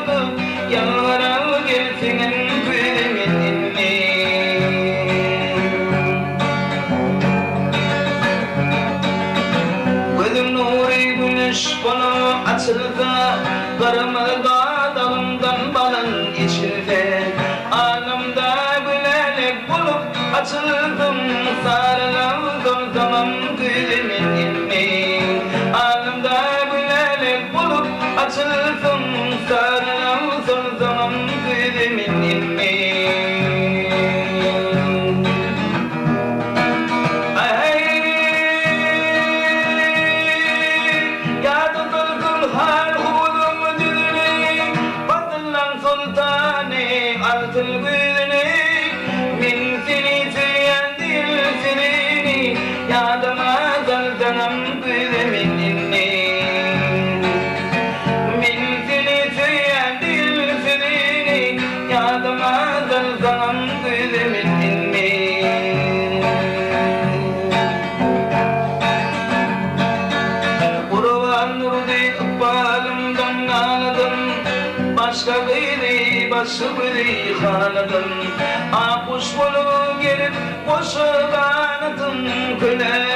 bulup yanlara gelsin gülümün gözüm nuri güneş bana açıldı kırmızı dalımdan balın içildi anımda gülenek bulup açıldım sarıldım tamam gülümün ilmi anımda gülenek bulup açıldım sarıldım tamam gülümün ilmi altın gülünü min seni söyleyen dil seni yadıma zaltanam gülümün inni min seni söyleyen dil seni yadıma zaltanam gülümün inni Kurban nurdu ikbalımdan ağladım başka biri başı biri haladım Akuş bulu gelip boşu kanatım küle